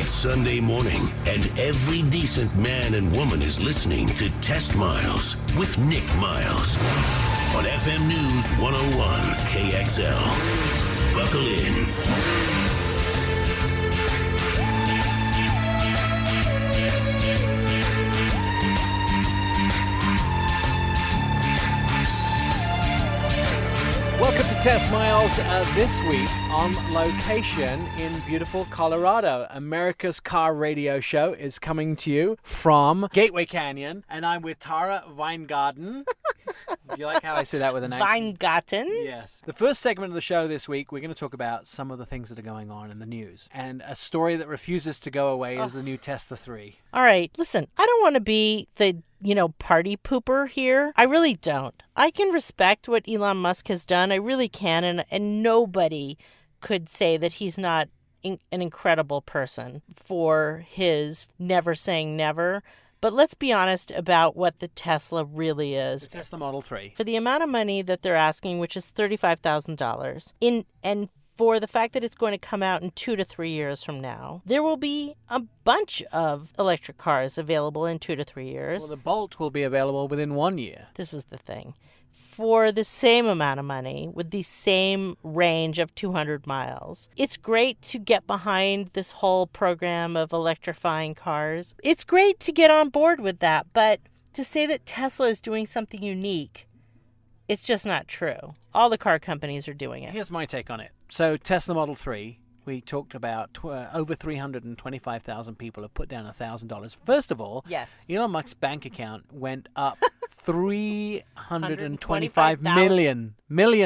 It's Sunday morning, and every decent man and woman is listening to Test Miles with Nick Miles on FM News 101 KXL. Buckle in. Welcome to Test Miles. This week on location in beautiful Colorado. America's Car Radio Show is coming to you from Gateway Canyon, and I'm with Tara Weingarten. Do you like how I say that with an accent? Weingarten? Yes. The first segment of the show this week, we're going to talk about some of the things that are going on in the news. And a story that refuses to go away is the new Tesla 3. All right, listen, I don't want to be the party pooper here. I really don't. I can respect what Elon Musk has done. I really can. And nobody could say that he's not an incredible person for his never saying never. But let's be honest about what the Tesla really is. The Tesla Model 3. For the amount of money that they're asking, which is $35,000, and for the fact that it's going to come out in 2 to 3 years from now, there will be a bunch of electric cars available in 2 to 3 years. Well, the Bolt will be available within 1 year. This is the thing. For the same amount of money, with the same range of 200 miles, it's great to get behind this whole program of electrifying cars. It's great to get on board with that, but to say that Tesla is doing something unique, it's just not true. All the car companies are doing it. Here's my take on it. So Tesla Model 3, we talked about over 325,000 people have put down $1,000. First of all, Yes. Elon Musk's bank account went up $325 million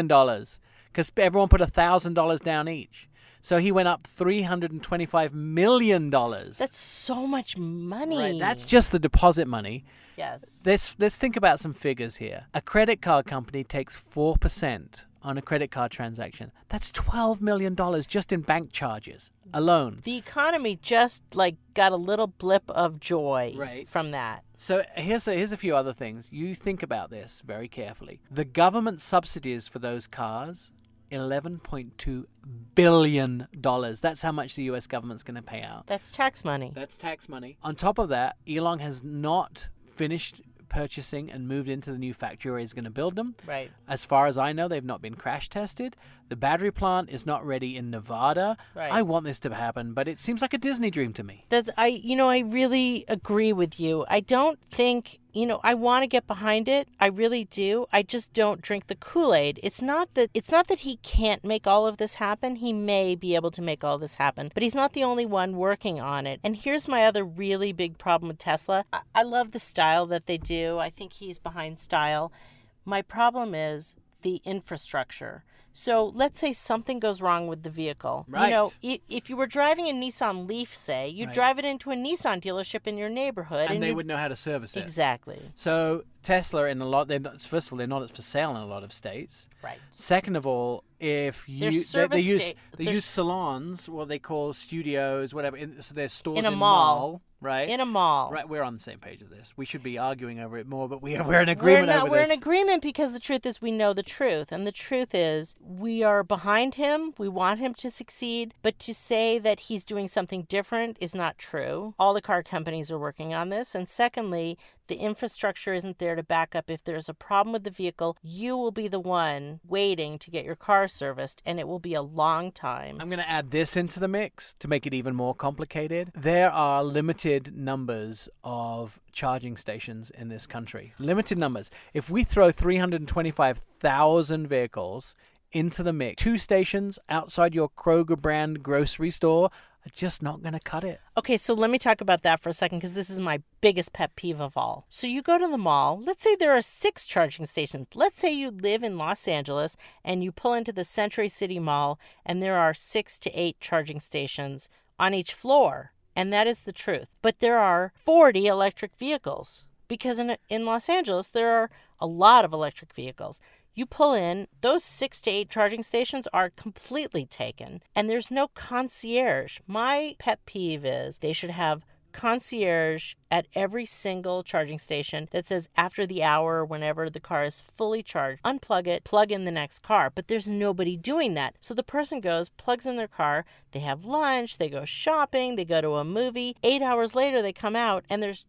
because everyone put $1,000 down each. So he went up $325 million. That's so much money. Right, that's just the deposit money. Yes. Let's think about some figures here. A credit card company takes 4% on a credit card transaction. That's $12 million just in bank charges alone. The economy just got a little blip of joy from that. So here's a few other things. You think about this very carefully. The government subsidies for those cars, $11.2 billion. That's how much the U.S. government's going to pay out. That's tax money. That's tax money. On top of that, Elon has not finished purchasing and moved into the new factory where he's going to build them. Right. As far as I know, they've not been crash tested. The battery plant is not ready in Nevada. Right. I want this to happen, but it seems like a Disney dream to me. I really agree with you. I don't think, I want to get behind it. I really do. I just don't drink the Kool-Aid. It's not that he can't make all of this happen. He may be able to make all this happen, but he's not the only one working on it. And here's my other really big problem with Tesla. I love the style that they do. I think he's behind style. My problem is the infrastructure. So let's say something goes wrong with the vehicle. Right. If you were driving a Nissan Leaf, say, you'd drive it into a Nissan dealership in your neighborhood. And they would know how to service it. Exactly. So Tesla, first of all, they're not for sale in a lot of states. Right. Second of all, if you they use salons, what they call studios, whatever. So there's stores in a mall. Right? In a mall. Right, we're on the same page of this. We should be arguing over it more, but we're in agreement over this. We're in agreement because the truth is we know the truth. And the truth is we are behind him. We want him to succeed. But to say that he's doing something different is not true. All the car companies are working on this. And secondly, the infrastructure isn't there to back up. If there's a problem with the vehicle, you will be the one waiting to get your car serviced, and it will be a long time. I'm going to add this into the mix to make it even more complicated. There are limited numbers of charging stations in this country. Limited numbers. If we throw 325,000 vehicles into the mix, 2 stations outside your Kroger brand grocery store are just not going to cut it. Okay, so let me talk about that for a second because this is my biggest pet peeve of all. So you go to the mall. Let's say there are 6 charging stations. Let's say you live in Los Angeles and you pull into the Century City Mall and there are 6 to 8 charging stations on each floor. And that is the truth. But there are 40 electric vehicles because in Los Angeles there are a lot of electric vehicles. You pull in, those 6 to 8 charging stations are completely taken, and there's no concierge. My pet peeve is they should have concierge at every single charging station that says after the hour, whenever the car is fully charged, unplug it, plug in the next car. But there's nobody doing that. So the person goes, plugs in their car, they have lunch, they go shopping, they go to a movie. 8 hours later, they come out and there's,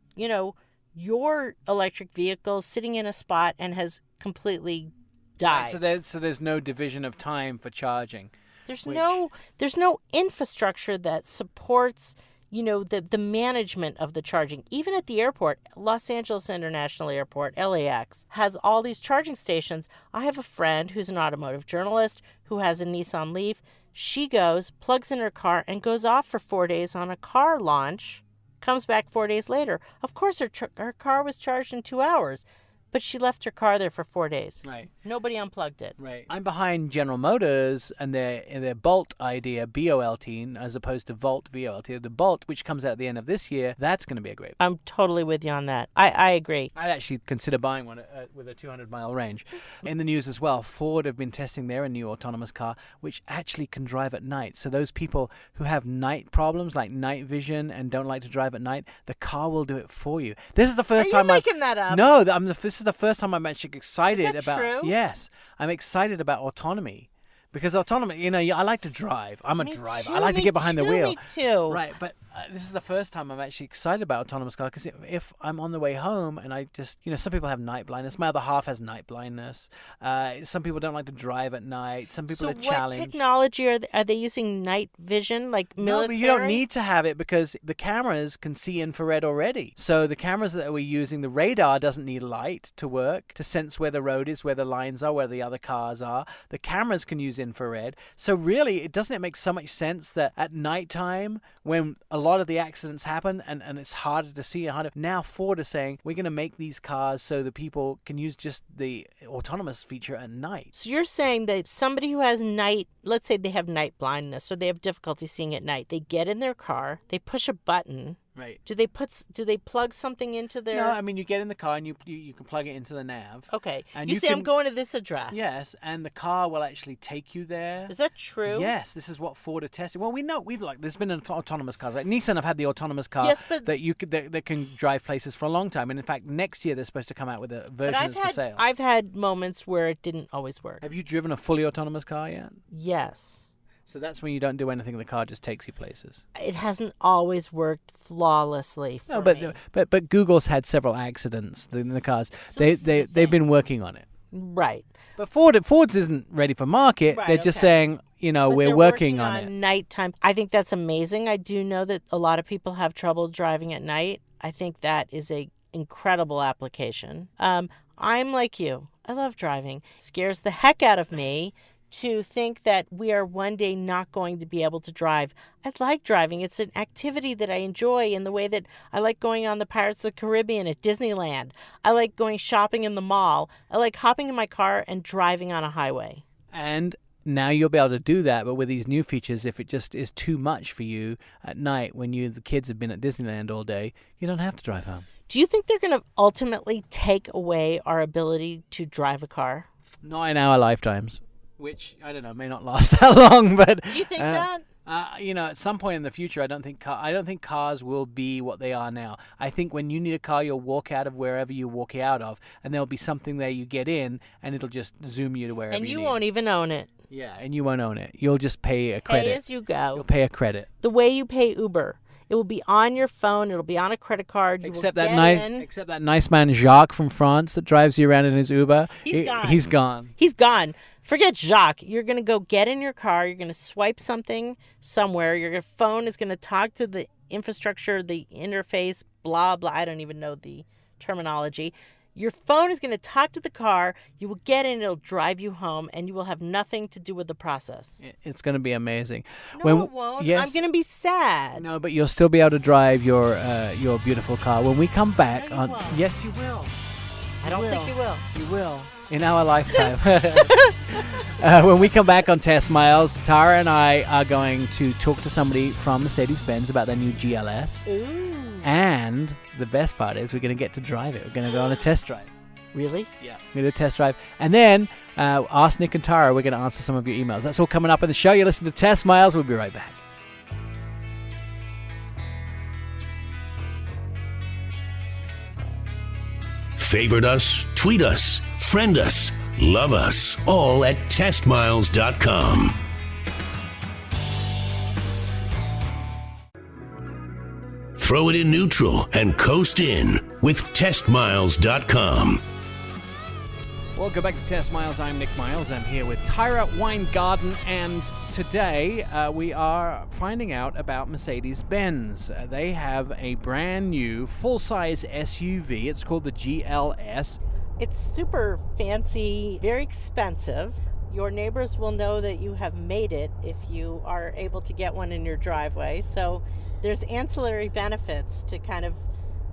your electric vehicle sitting in a spot and has completely died. Right, so there's no division of time for charging. There's no infrastructure that supports the management of the charging. Even at the airport, Los Angeles International Airport, LAX, has all these charging stations. I have a friend who's an automotive journalist who has a Nissan Leaf. She goes, plugs in her car, and goes off for 4 days on a car launch, comes back 4 days later. Of course, her car was charged in 2 hours. But she left her car there for 4 days. Right. Nobody unplugged it. Right. I'm behind General Motors and their Bolt idea, BOLT, as opposed to Volt, VOLT. The Bolt, which comes out at the end of this year, that's going to be a great. I'm totally with you on that. I agree. I'd actually consider buying one with a 200-mile range. In the news as well, Ford have been testing their new autonomous car, which actually can drive at night. So those people who have night problems, like night vision, and don't like to drive at night, the car will do it for you. This is the first time Are you making that up? No, this is the first time I'm actually excited Is that about. true? Yes, I'm excited about autonomy. Because autonomy, I like to drive. I'm a driver. I like to get behind the wheel. Me too. Right, but this is the first time I'm actually excited about autonomous cars. Because if I'm on the way home and I just, some people have night blindness. My other half has night blindness. Some people don't like to drive at night. Some people are challenged. So what technology are they using? Night vision, like military? No, but you don't need to have it because the cameras can see infrared already. So the cameras that we're using, the radar doesn't need light to work, to sense where the road is, where the lines are, where the other cars are. The cameras can use infrared. So really, doesn't it make so much sense that at nighttime, when a lot of the accidents happen and it's harder to see, now Ford is saying we're going to make these cars so that people can use just the autonomous feature at night. So you're saying that somebody who has let's say they have night blindness or they have difficulty seeing at night, they get in their car, they push a button. Right. Do they plug something into their? No, I mean you get in the car and you can plug it into the nav. Okay. And you say I'm going to this address. Yes, and the car will actually take you there. Is that true? Yes, this is what Ford are testing. Well, we know there's been autonomous cars. Like Nissan have had the autonomous car that can drive places for a long time. And in fact, next year they're supposed to come out with a version that's for sale. I've had moments where it didn't always work. Have you driven a fully autonomous car yet? Yes. So that's when you don't do anything, the car just takes you places. It hasn't always worked flawlessly for me. But Google's had several accidents in the cars. So They've been working on it. Right. But Ford's isn't ready for market. Right, they're just saying, we're working on it. Nighttime. I think that's amazing. I do know that a lot of people have trouble driving at night. I think that is a incredible application. I'm like you. I love driving. It scares the heck out of me to think that we are one day not going to be able to drive. I like driving. It's an activity that I enjoy in the way that I like going on the Pirates of the Caribbean at Disneyland. I like going shopping in the mall. I like hopping in my car and driving on a highway. And now you'll be able to do that, but with these new features, if it just is too much for you at night when the kids have been at Disneyland all day, you don't have to drive home. Do you think they're going to ultimately take away our ability to drive a car? Not in our lifetimes. Which, I don't know, may not last that long, but... Do you think that? At some point in the future, I don't think cars will be what they are now. I think when you need a car, you'll walk out of wherever you walk out of, and there'll be something there you get in, and it'll just zoom you to wherever you need. And you won't even own it. Yeah, and you won't own it. You'll just pay a credit. Pay as you go. You'll pay a credit. The way you pay Uber. It will be on your phone. It'll be on a credit card. Except that nice man Jacques from France that drives you around in his Uber. He's gone. He's gone. He's gone. Forget Jacques. You're going to go get in your car. You're going to swipe something somewhere. Your phone is going to talk to the infrastructure, the interface, blah, blah. I don't even know the terminology. Your phone is going to talk to the car. You will get in. It'll drive you home, and you will have nothing to do with the process. It's going to be amazing. No, it won't. Yes, I'm going to be sad. No, but you'll still be able to drive your beautiful car. When we come back... No, you won't. Yes, you will. I don't think you will. You will. In our lifetime. When we come back on Test Miles, Tara and I are going to talk to somebody from Mercedes-Benz about their new GLS. Ooh. And the best part is we're going to get to drive it. We're going to go on a test drive. Really? Yeah. We're going to do a test drive. And then ask Nick and Tara. We're going to answer some of your emails. That's all coming up in the show. You listen to Test Miles. We'll be right back. Favorite us, tweet us, friend us, love us, all at testmiles.com. Throw it in neutral and coast in with testmiles.com. Welcome back to Test Miles. I'm Nick Miles. I'm here with Tyra Weingarten, and today we are finding out about Mercedes-Benz. They have a brand new full-size SUV. It's called the GLS. It's super fancy, very expensive. Your neighbors will know that you have made it if you are able to get one in your driveway. So there's ancillary benefits to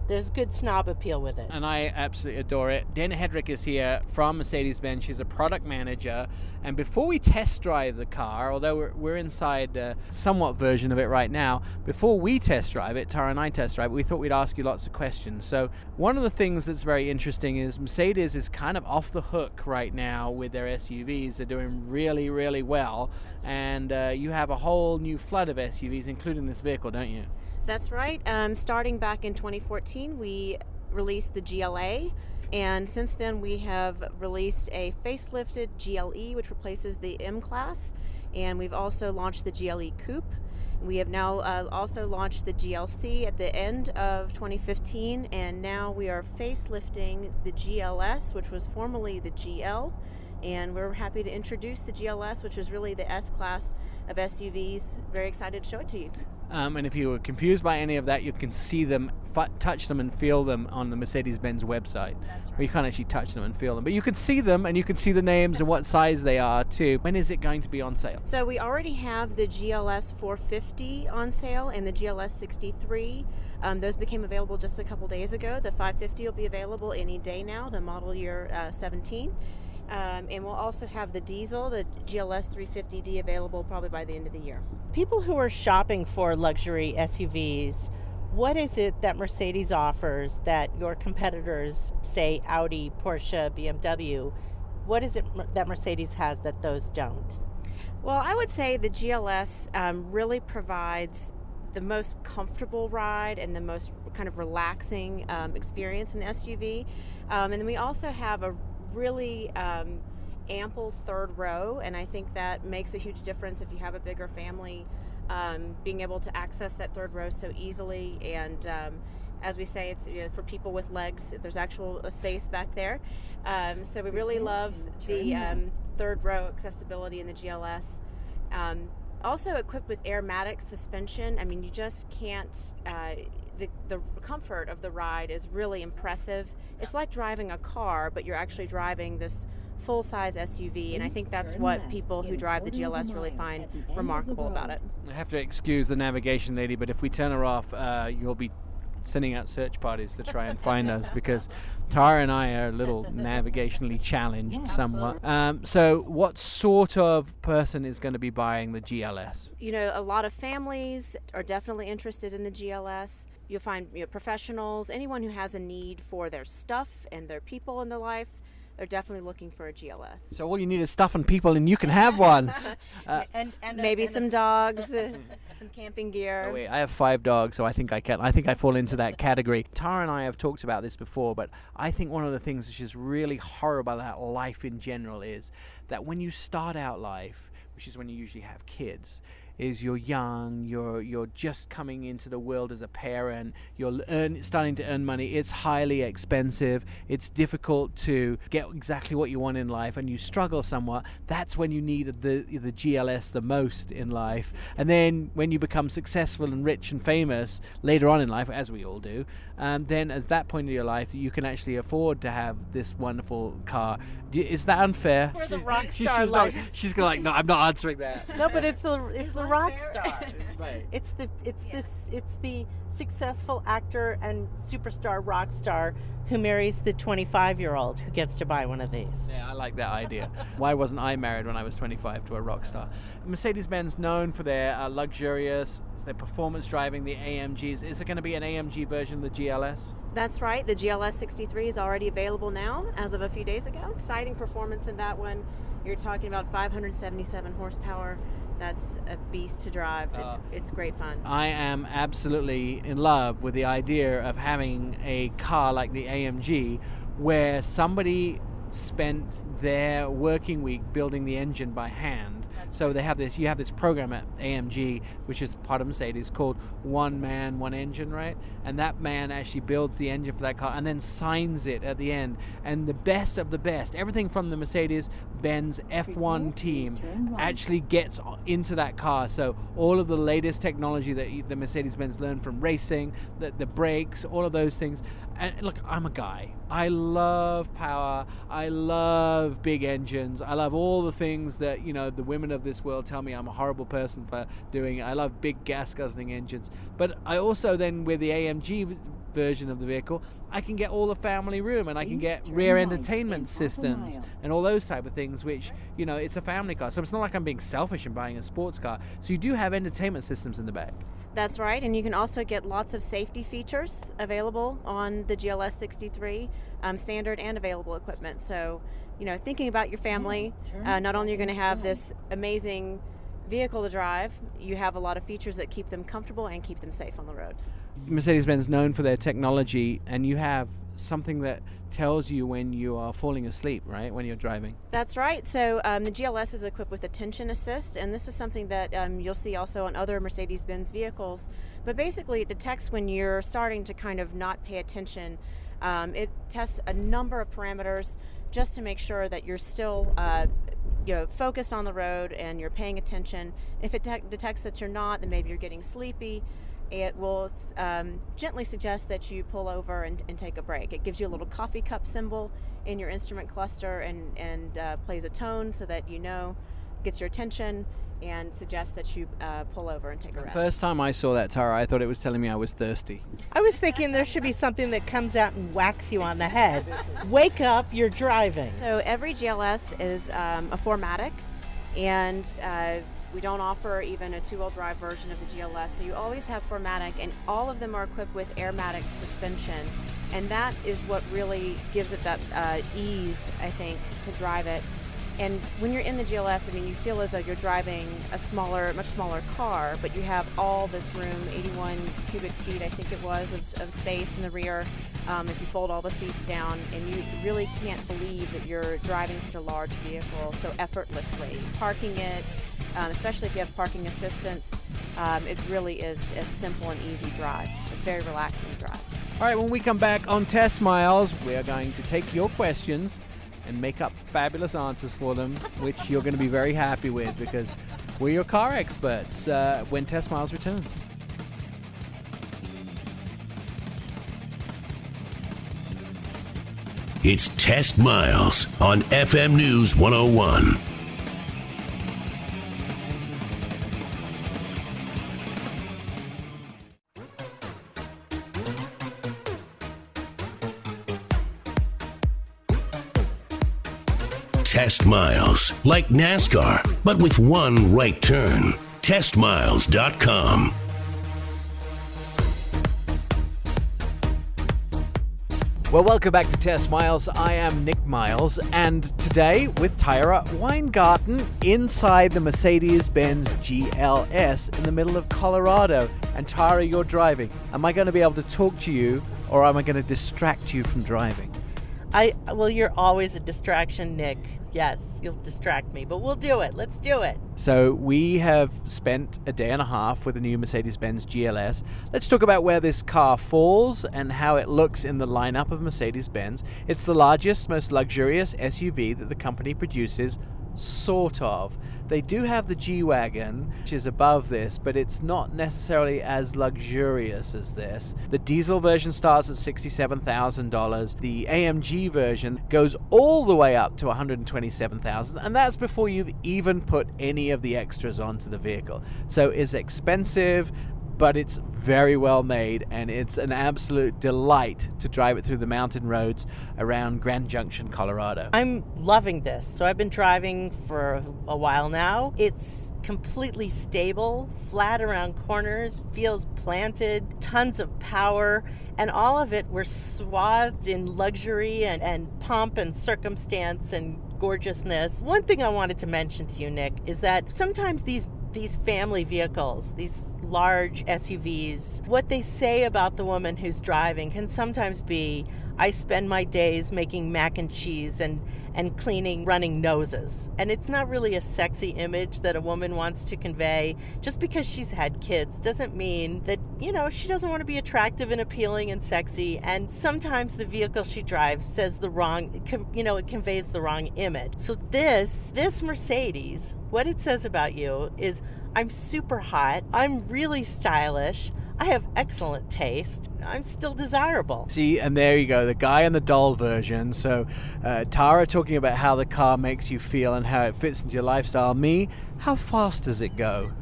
there's good snob appeal with it. And I absolutely adore it. Dana Hedrick is here from Mercedes-Benz. She's a product manager. And before we test drive the car, although we're inside a somewhat version of it right now, before we test drive it, Tara and I test drive it, we thought we'd ask you lots of questions. So one of the things that's very interesting is Mercedes is kind of off the hook right now with their SUVs. They're doing really, really well. And you have a whole new flood of SUVs, including this vehicle, don't you? That's right. Starting back in 2014, we released the GLA, and since then we have released a facelifted GLE, which replaces the M-Class, and we've also launched the GLE Coupe. We have now also launched the GLC at the end of 2015, and now we are facelifting the GLS, which was formerly the GL, and we're happy to introduce the GLS, which is really the S-Class of SUVs. Very excited to show it to you. And if you were confused by any of that, you can see them, touch them and feel them on the Mercedes-Benz website. That's right. Well, you can't actually touch them and feel them, but you can see them and you can see the names and what size they are too. When is it going to be on sale? So we already have the GLS 450 on sale and the GLS 63. Those became available just a couple days ago. The 550 will be available any day now, the model year 17. And we'll also have the diesel, the GLS 350D, available probably by the end of the year. People who are shopping for luxury SUVs, what is it that Mercedes offers that your competitors, say Audi, Porsche, BMW, what is it that Mercedes has that those don't? Well, I would say the GLS really provides the most comfortable ride and the most kind of relaxing experience in the SUV. And then we also have a really ample third row, and I think that makes a huge difference if you have a bigger family, being able to access that third row so easily. And as we say, it's for people with legs. There's actual space back there. So we really love the third row accessibility in the GLS. Also equipped with Airmatic suspension. I mean, you just can't. The comfort of the ride is really impressive. It's like driving a car, but you're actually driving this full-size SUV, and I think that's what people who drive the GLS really find remarkable about it. I have to excuse the navigation lady, but if we turn her off, you'll be sending out search parties to try and find us, because Tara and I are a little navigationally challenged somewhat. So what sort of person is going to be buying the GLS? You know, a lot of families are definitely interested in the GLS. You'll find professionals, anyone who has a need for their stuff and their people in their life, they're definitely looking for a GLS. So all you need is stuff and people, and you can have one. And Maybe some dogs, some camping gear. Oh, wait, I have 5 dogs, so I think I can. I think I fall into that category. Tara and I have talked about this before, but I think one of the things which is really horrible about life in general is that when you start out life, which is when you usually have kids, is you're young, you're just coming into the world as a parent, you're starting to earn money, it's highly expensive, it's difficult to get exactly what you want in life, and you struggle somewhat. That's when you need the GLS the most in life. And then when you become successful and rich and famous later on in life, as we all do, then at that point in your life you can actually afford to have this wonderful car. Is that unfair? We're the rock star life. She's going like, no, I'm not answering that. No, but it's the rock star. Right. It's the successful actor and superstar rock star who marries the 25-year-old who gets to buy one of these. Yeah, I like that idea. Why wasn't I married when I was 25 to a rock star? Mercedes-Benz known for their luxurious, their performance driving, the AMGs. Is there going to be an AMG version of the GLS? That's right. The GLS 63 is already available now as of a few days ago. Exciting performance in that one. You're talking about 577 horsepower. That's a beast to drive. It's great fun. I am absolutely in love with the idea of having a car like the AMG where somebody spent their working week building the engine by hand. So you have this program at AMG, which is part of Mercedes, called One Man, One Engine, right? And that man actually builds the engine for that car and then signs it at the end. And the best of the best, everything from the Mercedes-Benz F1 team actually gets into that car. So all of the latest technology that the Mercedes-Benz learned from racing, the brakes, all of those things. And look, I'm a guy. I love power. I love big engines. I love all the things that, the women of this world tell me I'm a horrible person for doing. I love big gas guzzling engines. But I also then, with the AMG version of the vehicle, I can get all the family room, and I can get rear entertainment systems and all those type of things, which, it's a family car. So it's not like I'm being selfish and buying a sports car. So you do have entertainment systems in the back. That's right, and you can also get lots of safety features available on the GLS 63, standard and available equipment. So, thinking about your family, not only are you going to have this amazing vehicle to drive, you have a lot of features that keep them comfortable and keep them safe on the road. Mercedes-Benz is known for their technology, and you have something that tells you when you are falling asleep, right, when you're driving. That's right. So the GLS is equipped with attention assist, and this is something that you'll see also on other Mercedes-Benz vehicles. But basically, it detects when you're starting to kind of not pay attention. It tests a number of parameters just to make sure that you're still focused on the road and you're paying attention. If it detects that you're not, then maybe you're getting sleepy. It will gently suggest that you pull over and take a break. It gives you a little coffee cup symbol in your instrument cluster and plays a tone so that gets your attention and suggests that you pull over and take a rest. First time I saw that, Tara, I thought it was telling me I was thirsty. I was thinking there should be something that comes out and whacks you on the head. Wake up, you're driving. So every GLS is a 4MATIC, and we don't offer even a two-wheel drive version of the GLS, so you always have 4MATIC, and all of them are equipped with Airmatic suspension, and that is what really gives it that ease, I think, to drive it. And when you're in the GLS, you feel as though you're driving a much smaller car, but you have all this room, 81 cubic feet, I think it was, of space in the rear, if you fold all the seats down, and you really can't believe that you're driving such a large vehicle so effortlessly. Parking it, especially if you have parking assistance, it really is a simple and easy drive. It's very relaxing to drive. All right, when we come back on Test Miles, we are going to take your questions and make up fabulous answers for them, which you're going to be very happy with because we're your car experts when Test Miles returns. It's Test Miles on FM News 101. Test Miles, like NASCAR, but with one right turn. TestMiles.com. Well, welcome back to Test Miles. I am Nick Miles, and today with Tyra Weingarten inside the Mercedes-Benz GLS in the middle of Colorado. And Tyra, you're driving. Am I going to be able to talk to you, or am I going to distract you from driving? Well, you're always a distraction, Nick. Yes, you'll distract me, but we'll do it. Let's do it. So we have spent a day and a half with the new Mercedes-Benz GLS. Let's talk about where this car falls and how it looks in the lineup of Mercedes-Benz. It's the largest, most luxurious SUV that the company produces, sort of. They do have the G-Wagon, which is above this, but it's not necessarily as luxurious as this. The diesel version starts at $67,000. The AMG version goes all the way up to $127,000, and that's before you've even put any of the extras onto the vehicle. So it's expensive, but it's very well made, and it's an absolute delight to drive it through the mountain roads around Grand Junction, Colorado. I'm loving this. So I've been driving for a while now. It's completely stable, flat around corners, feels planted, tons of power, and all of it we're swathed in luxury and pomp and circumstance and gorgeousness. One thing I wanted to mention to you, Nick, is that sometimes these these family vehicles, these large SUVs, what they say about the woman who's driving can sometimes be, I spend my days making mac and cheese and cleaning running noses. And it's not really a sexy image that a woman wants to convey. Just because she's had kids doesn't mean that, she doesn't want to be attractive and appealing and sexy. And sometimes the vehicle she drives says it conveys the wrong image. So this Mercedes, what it says about you is, I'm super hot, I'm really stylish, I have excellent taste, I'm still desirable. See, and there you go, the guy in the doll version. So Tara talking about how the car makes you feel and how it fits into your lifestyle. Me, how fast does it go?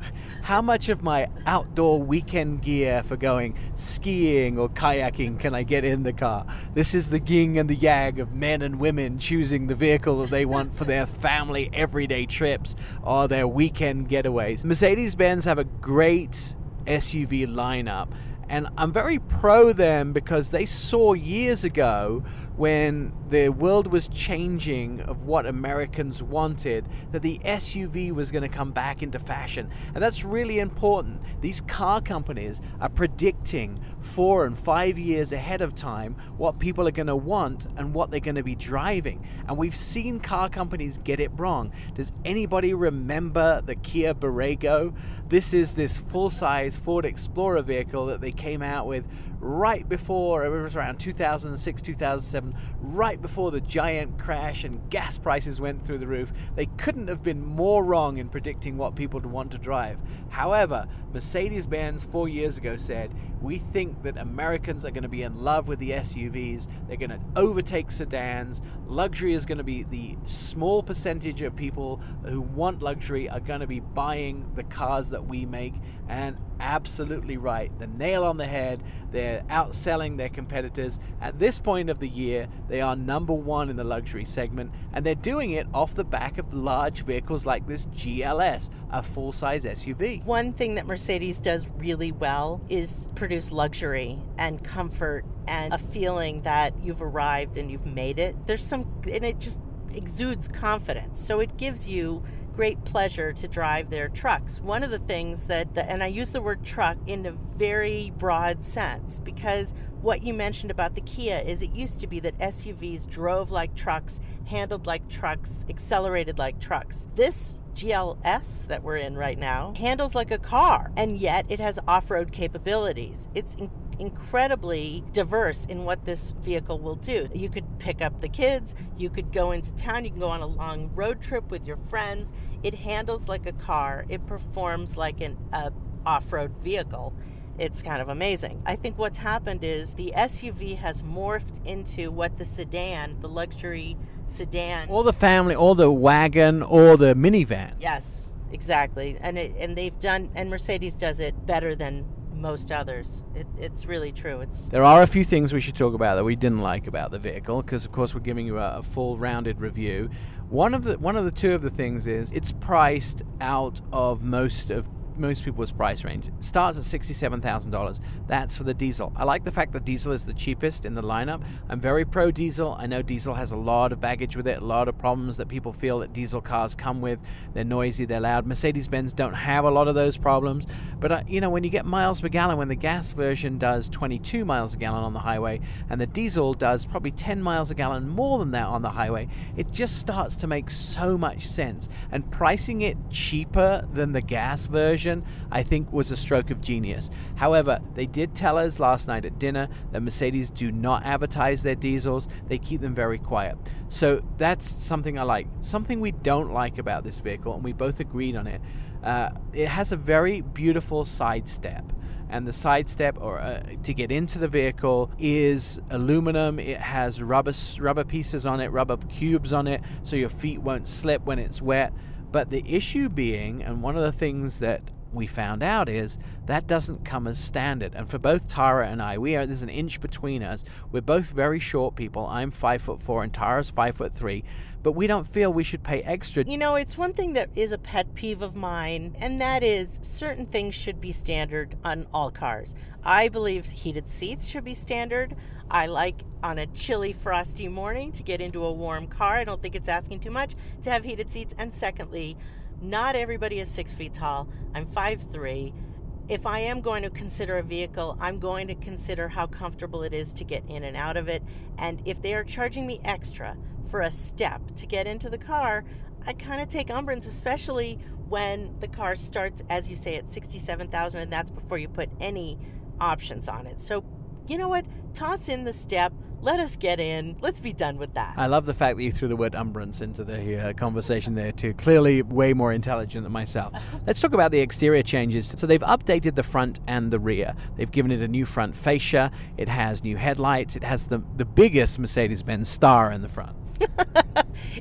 How much of my outdoor weekend gear for going skiing or kayaking can I get in the car? This is the yin and the yang of men and women choosing the vehicle that they want for their family everyday trips or their weekend getaways. Mercedes-Benz have a great SUV lineup, and I'm very pro them because they saw years ago, when the world was changing of what Americans wanted, that the SUV was going to come back into fashion. And that's really important. These car companies are predicting 4 and 5 years ahead of time what people are going to want and what they're going to be driving. And we've seen car companies get it wrong. Does anybody remember the Kia Borrego? This is this full-size Ford Explorer vehicle that they came out with right before, it was around 2006, 2007, right before the giant crash and gas prices went through the roof. They couldn't have been more wrong in predicting what people would want to drive. However, Mercedes-Benz 4 years ago said, we think that Americans are going to be in love with the SUVs. They're going to overtake sedans. Luxury is going to be the small percentage of people who want luxury are going to be buying the cars that we make. And absolutely right. The nail on the head. They're outselling their competitors. At this point of the year, they are number one in the luxury segment, and they're doing it off the back of large vehicles like this GLS, a full-size SUV. One thing that Mercedes does really well is produce luxury and comfort and a feeling that you've arrived and you've made it. And it just exudes confidence. So it gives you great pleasure to drive their trucks. One of the things and I use the word truck in a very broad sense, because what you mentioned about the Kia is it used to be that SUVs drove like trucks, handled like trucks, accelerated like trucks. This GLS that we're in right now handles like a car, and yet it has off-road capabilities. It's incredibly diverse in what this vehicle will do. You could pick up the kids, you could go into town, you can go on a long road trip with your friends. It handles like a car. It performs like an off-road vehicle. It's kind of amazing. I think what's happened is the SUV has morphed into what the sedan, the luxury sedan. Or the family, or the wagon, or the minivan. Yes, exactly. And Mercedes does it better than most others. It's really true. There are a few things we should talk about that we didn't like about the vehicle, because of course we're giving you a full rounded review. One of the two of the things is it's priced out of most people's price range. It starts at $67,000. That's for the diesel. I like the fact that diesel is the cheapest in the lineup. I'm very pro diesel. I know diesel has a lot of baggage with it, a lot of problems that people feel that diesel cars come with. They're noisy, they're loud. Mercedes-Benz don't have a lot of those problems. But when you get miles per gallon, when the gas version does 22 miles a gallon on the highway and the diesel does probably 10 miles a gallon more than that on the highway, it just starts to make so much sense. And pricing it cheaper than the gas version, I think, was a stroke of genius. However, they did tell us last night at dinner that Mercedes do not advertise their diesels. They keep them very quiet. So that's something I like. Something we don't like about this vehicle, and we both agreed on it, it has a very beautiful side step. And the side step to get into the vehicle is aluminum. It has rubber pieces on it, rubber cubes on it, so your feet won't slip when it's wet. But the issue being, and one of the things that we found out, is that doesn't come as standard. And for both Tara and I, there's an inch between us. We're both very short people. I'm 5'4" and Tara's 5'3", but we don't feel we should pay extra. It's one thing that is a pet peeve of mine, and that is certain things should be standard on all cars. I believe heated seats should be standard. I like on a chilly, frosty morning to get into a warm car. I don't think it's asking too much to have heated seats. And secondly, Not everybody is 6 feet tall. I'm 5'3". If I am going to consider a vehicle, I'm going to consider how comfortable it is to get in and out of it. And if they are charging me extra for a step to get into the car, I kind of take umbrance, especially when the car starts, as you say, at $67,000, and that's before you put any options on it. So, you know what? Toss in the step. Let us get in. Let's be done with that. I love the fact that you threw the word umbrance into the conversation there too. Clearly way more intelligent than myself. Let's talk about the exterior changes. So they've updated the front and the rear. They've given it a new front fascia. It has new headlights. It has the biggest Mercedes-Benz star in the front.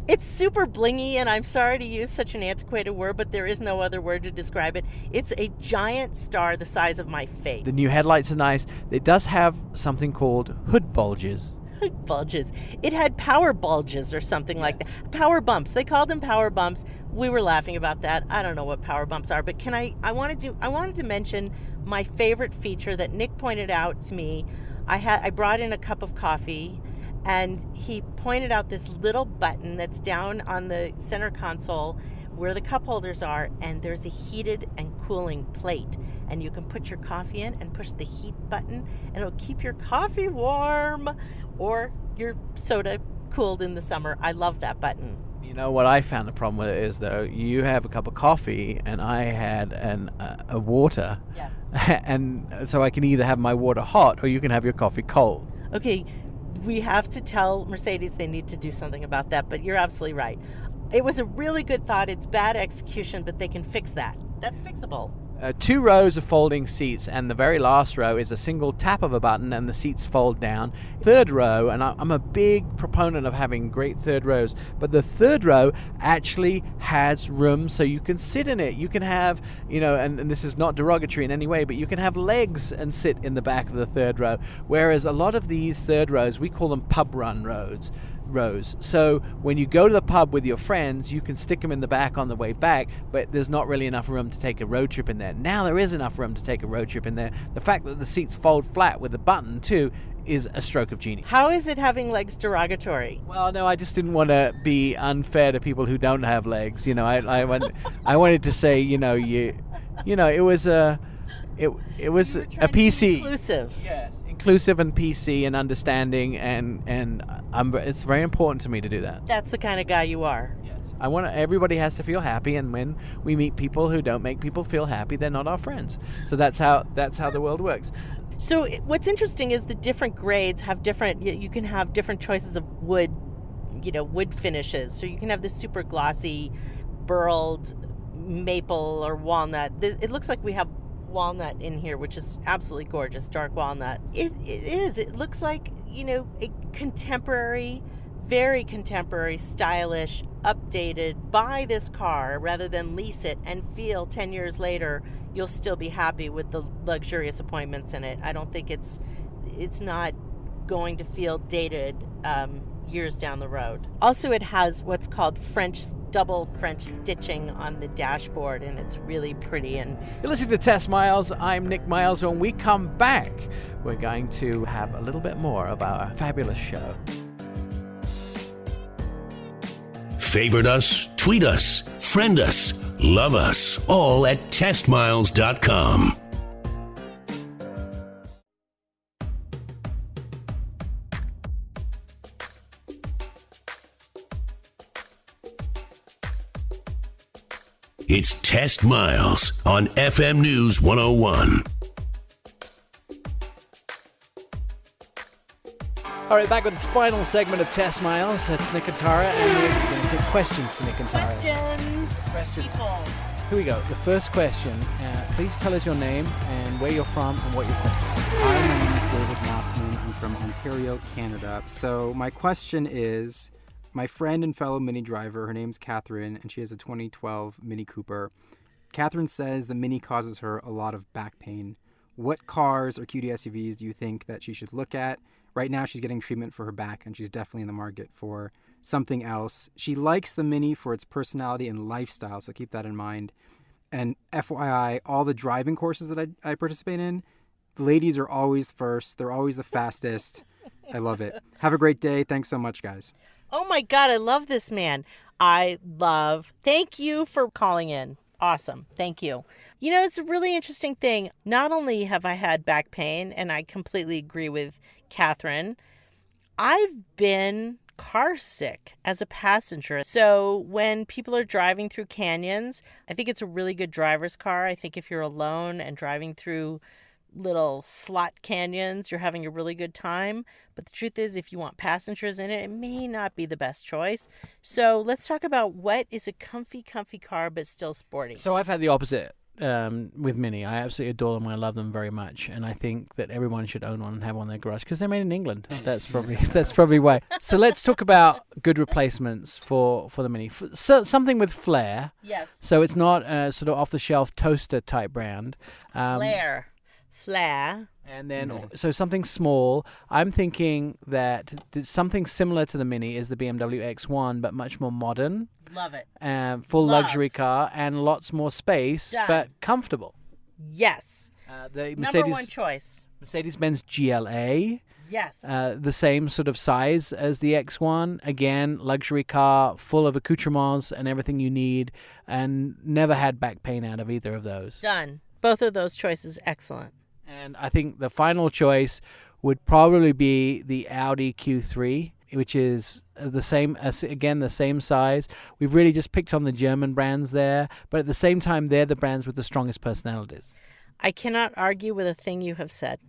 It's super blingy, and I'm sorry to use such an antiquated word, but there is no other word to describe it. It's a giant star the size of my face. The new headlights are nice. It does have something called hood bulges. Hood bulges. It had power bulges or something like that. Power bumps. They called them power bumps. We were laughing about that. I don't know what power bumps are, but I wanted to mention my favorite feature that Nick pointed out to me. I brought in a cup of coffee, and he pointed out this little button that's down on the center console where the cup holders are, and there's a heated and cooling plate. And you can put your coffee in and push the heat button, and it'll keep your coffee warm or your soda cooled in the summer. I love that button. You know what I found the problem with it is, though? You have a cup of coffee, and I had a water. Yes. And so I can either have my water hot, or you can have your coffee cold. Okay, we have to tell Mercedes they need to do something about that, but you're absolutely right. It was a really good thought. It's bad execution, but they can fix that. That's fixable. 2 rows of folding seats, and the very last row is a single tap of a button and the seats fold down. Third row, and I'm a big proponent of having great third rows, but the third row actually has room so you can sit in it. You can have, and this is not derogatory in any way, but you can have legs and sit in the back of the third row, whereas a lot of these third rows, we call them pub run rows. So when you go to the pub with your friends, you can stick them in the back on the way back, but there's not really enough room to take a road trip in there. Now there is enough room to take a road trip in there. The fact that the seats fold flat with a button too is a stroke of genius. How is it having legs derogatory? Well, no, I just didn't want to be unfair to people who don't have legs. I wanted to say, it was a PC. Inclusive. Yes, inclusive and PC and understanding, and it's very important to me to do that. That's the kind of guy you are. Yes, everybody has to feel happy, and when we meet people who don't make people feel happy, they're not our friends. So that's how the world works. So what's interesting is the different grades have different. You can have different choices of wood, wood finishes. So you can have this super glossy, burled maple or walnut. It looks like we have walnut in here, which is absolutely gorgeous, dark walnut. It is. It looks like, a contemporary, very contemporary, stylish, updated, buy this car rather than lease it and feel 10 years later you'll still be happy with the luxurious appointments in it. I don't think it's not going to feel dated years down the road. Also, it has what's called double French stitching on the dashboard, and it's really pretty. And you're listening to Test Miles. I'm Nick Miles. When we come back, we're going to have a little bit more of our fabulous show. Favorite us, tweet us, friend us, love us, all at testmiles.com. It's Test Miles on FM News 101. All right, back with the final segment of Test Miles. It's Nick and Tara, and we're going to take questions to Nick and Tara. Questions. People. Here we go. The first question. Please tell us your name and where you're from and what your question is. Hi, my name is David Mossman. I'm from Ontario, Canada. So my question is, my friend and fellow Mini driver, her name's Catherine, and she has a 2012 Mini Cooper. Catherine says the Mini causes her a lot of back pain. What cars or cutie SUVs do you think that she should look at? Right now she's getting treatment for her back, and she's definitely in the market for something else. She likes the Mini for its personality and lifestyle, so keep that in mind. And FYI, all the driving courses that I participate in, the ladies are always first. They're always the fastest. I love it. Have a great day. Thanks so much, guys. Oh my God, I love this man. I love. Thank you for calling in. Awesome. Thank you. You know, it's a really interesting thing. Not only have I had back pain, and I completely agree with Catherine, I've been car sick as a passenger. So when people are driving through canyons, I think it's a really good driver's car. I think if you're alone and driving through little slot canyons, you're having a really good time. But the truth is, if you want passengers in it, it may not be the best choice. So let's talk about what is a comfy car but still sporty. So I've had the opposite with Mini. I absolutely adore them. I love them very much, and I think that everyone should own one and have one in their garage because they're made in England. That's probably why. So let's talk about good replacements for the Mini. So something with flair. Yes. So it's not a sort of off-the-shelf toaster type brand. Flair. And then, so something small. I'm thinking that something similar to the Mini is the BMW X1, but much more modern. Love it. Full Love. luxury car and lots more space, Done. but comfortable. Yes. The Number one choice. Mercedes-Benz GLA, Yes. the same sort of size as the X1. Again, luxury car, full of accoutrements and everything you need, and never had back pain out of either of those. Done. Both of those choices, excellent. And I think the final choice would probably be the Audi Q3, which is the same the same size. We've really just picked on the German brands there, but at the same time, they're the brands with the strongest personalities. I cannot argue with a thing you have said.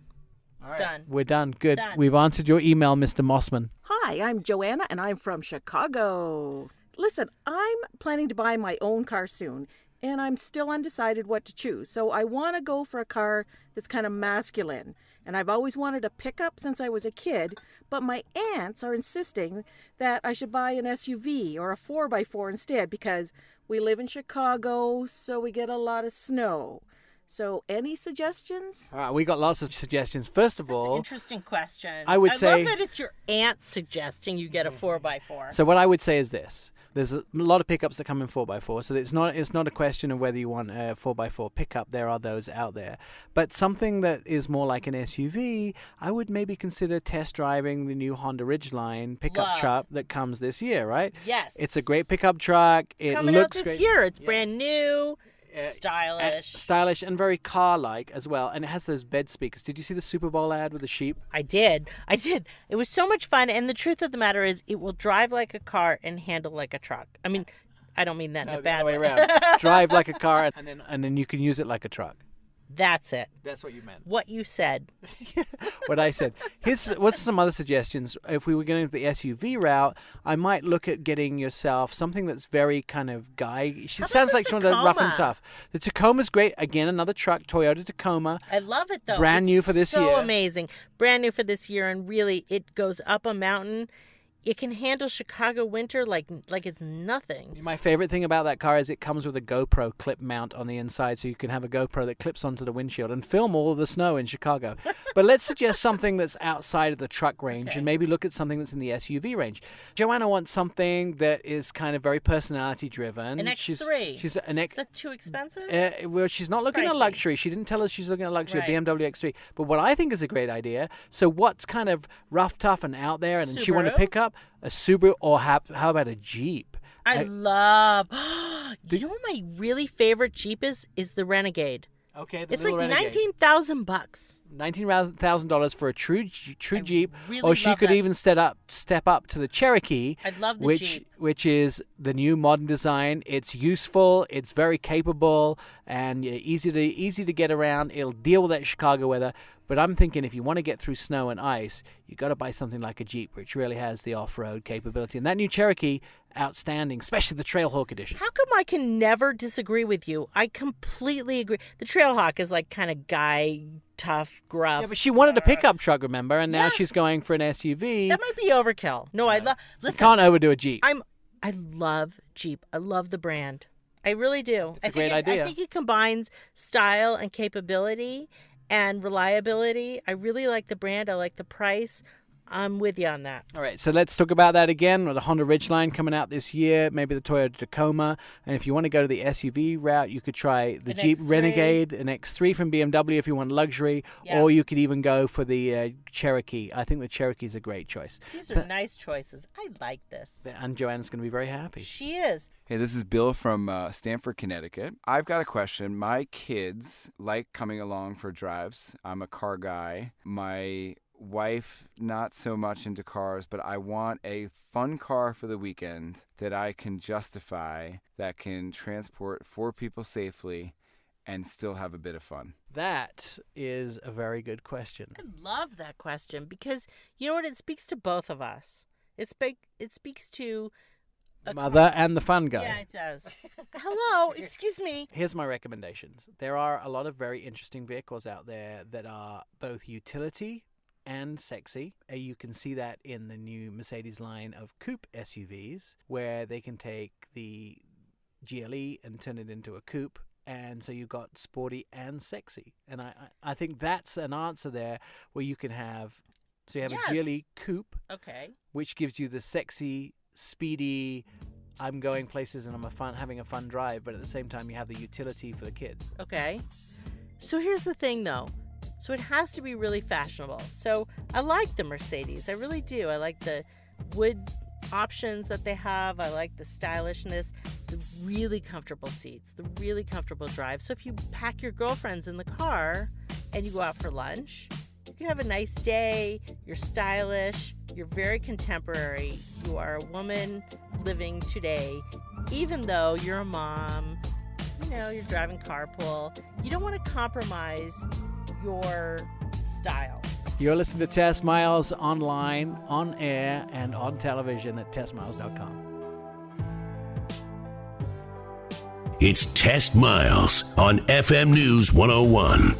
All right. Done. We're done. Good. Done. We've answered your email, Mr. Mossman. Hi, I'm Joanna, and I'm from Chicago. Listen, I'm planning to buy my own car soon, and I'm still undecided what to choose. So I want to go for a car that's kind of masculine. And I've always wanted a pickup since I was a kid, but my aunts are insisting that I should buy an SUV or a 4x4 instead because we live in Chicago, so we get a lot of snow. So any suggestions? All right, we got lots of suggestions. First of That's an all, interesting question. I would say- love that it's your aunt suggesting you get a 4x4. so what I would say is this. There's a lot of pickups that come in 4x4, so it's not a question of whether you want a 4x4 pickup. There are those out there. But something that is more like an SUV, I would maybe consider test driving the new Honda Ridgeline pickup Love. truck that comes this year, right? Yes. It's a great pickup truck. It Coming out looks this great. year. It's brand new, stylish. Stylish and very car-like as well. And it has those bed speakers. Did you see the Super Bowl ad with the sheep? I did. It was so much fun. And the truth of the matter is, it will drive like a car and handle like a truck. I mean, I don't mean that in a The bad other way way. around. Drive like a car, and then you can use it like a truck. That's it. That's what you meant. What you said. What I said. What's some other suggestions? If we were going the SUV route, I might look at getting yourself something that's very kind of guy. She How about sounds the like some of the rough and Tacoma? tough. The Tacoma's great. Again, another truck, Toyota Tacoma. I love it though. Brand new for this so year. So amazing. Brand new for this year, and really it goes up a mountain. It can handle Chicago winter like it's nothing. My favorite thing about that car is it comes with a GoPro clip mount on the inside, so you can have a GoPro that clips onto the windshield and film all of the snow in Chicago. But let's suggest something that's outside of the truck range and maybe look at something that's in the SUV range. Joanna wants something that is kind of very personality driven. An X3. She's an X. Is that too expensive? Well, she's not looking at pricey. luxury. She didn't tell us she's looking at luxury, Right. a BMW X3. But what I think is a great idea, so what's kind of rough, tough, and out there, and she want to Subaru? pick up a Subaru, or how about a Jeep? I love. You know what my really favorite Jeep is the Renegade. Okay, It's like $19,000. $19,000 for a true Jeep, really or she love could that. even step up to the Cherokee, I love the which Jeep. is the new modern design. It's useful, it's very capable, and easy to get around. It'll deal with that Chicago weather. But I'm thinking if you want to get through snow and ice, you got to buy something like a Jeep, which really has the off-road capability. And that new Cherokee, outstanding, especially the Trailhawk edition. How come I can never disagree with you? I completely agree. The Trailhawk is like kind of guy, tough, gruff. Yeah, but she wanted a pickup truck, remember? And now Yeah. she's going for an SUV. That might be overkill. No, I love. You Listen, can't overdo a Jeep. I love Jeep. I love the brand. I really do. It's a great idea. I think it combines style and capability and reliability. I really like the brand. I like the price. I'm with you on that. All right, so let's talk about that again. The Honda Ridgeline coming out this year, maybe the Toyota Tacoma. And if you want to go to the SUV route, you could try the An Jeep X3. Renegade, an X3 from BMW if you want luxury, Yeah. or you could even go for the Cherokee. I think the Cherokee is a great choice. These are nice choices. I like this. And Joanna's going to be very happy. She is. Hey, this is Bill from Stamford, Connecticut. I've got a question. My kids like coming along for drives. I'm a car guy. My wife, not so much into cars, but I want a fun car for the weekend that I can justify, that can transport 4 people safely and still have a bit of fun. That is a very good question. I love that question because you know what? It speaks to both of us. It speaks to The mother and the fun guy. Yeah, it does. Hello, excuse me. Here's my recommendations. There are a lot of very interesting vehicles out there that are both utility and sexy. You can see that in the new Mercedes line of coupe SUVs, where they can take the GLE and turn it into a coupe. And so you've got sporty and sexy. And I think that's an answer there where you can have, so you have Yes. a GLE coupe, Okay. which gives you the sexy, speedy, I'm going places and having a fun drive, but at the same time you have the utility for the kids. Okay. So here's the thing, though. So it has to be really fashionable. So I like the Mercedes. I really do. I like the wood options that they have. I like the stylishness, the really comfortable seats, the really comfortable drive. So if you pack your girlfriends in the car and you go out for lunch, you can have a nice day. You're stylish. You're very contemporary. You are a woman living today, even though you're a mom. You know, you're driving carpool. You don't want to compromise your style. You're listening to Test Miles online, on air, and on television at testmiles.com. It's Test Miles on FM News 101.